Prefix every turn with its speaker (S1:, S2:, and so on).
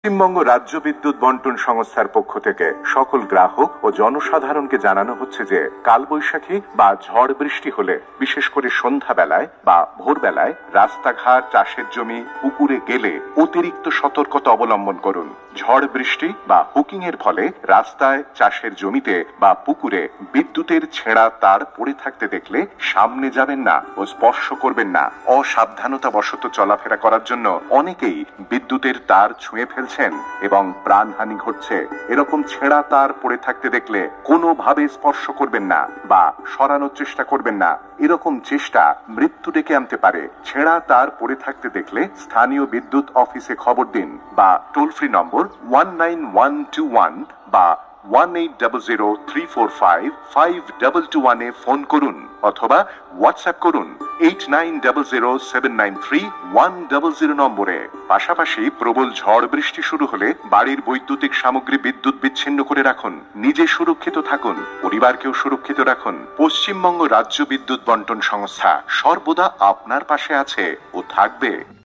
S1: পশ্চিমবঙ্গ রাজ্য বিদ্যুৎ বন্টন সংস্থার পক্ষ থেকে সকল গ্রাহক ও জনসাধারণকে জানানো হচ্ছে যে কালবৈশাখী বা ঝড় বৃষ্টি হলে বিশেষ করে সন্ধ্যাবেলায় বা ভোরবেলায় রাস্তাঘাট, চাষের জমি, পুকুরে গেলে অতিরিক্ত সতর্কতা অবলম্বন করুন। ঝড় বৃষ্টি বা হুকিং এর ফলে রাস্তায়, চাষের জমিতে বা পুকুরে বিদ্যুতের ছেঁড়া তার পড়ে থাকতে দেখলে সামনে যাবেন না ও স্পর্শ করবেন না। অসাবধানতা বশত চলাফেরা করার জন্য অনেকেই বিদ্যুতের তার ছুঁয়ে ফেলছেন এবং প্রাণহানি ঘটছে। এরকম ছেঁড়া তার পড়ে থাকতে দেখলে কোনোভাবে স্পর্শ করবেন না বা সরানোর চেষ্টা করবেন না। এরকম চেষ্টা মৃত্যু ডেকে আনতে পারে। ছেঁড়া তার পড়ে থাকতে দেখলে স্থানীয় বিদ্যুৎ অফিসে খবর দিন বা টোল ফ্রি নম্বর 19121 বা 1800345522 এ ফোন করুন অথবা হোয়াটসঅ্যাপ করুন 8900793100 নম্বরে। পাশাপাশি প্রবল ঝড় বৃষ্টি শুরু হলে বাড়ির বৈদ্যুতিক সামগ্রী বিদ্যুৎ বিচ্ছিন্ন করে রাখুন। নিজে সুরক্ষিত থাকুন, পরিবারকেও সুরক্ষিত রাখুন। পশ্চিমবঙ্গ রাজ্য বিদ্যুৎ বন্টন সংস্থা সর্বদা আপনার পাশে আছে ও থাকবে।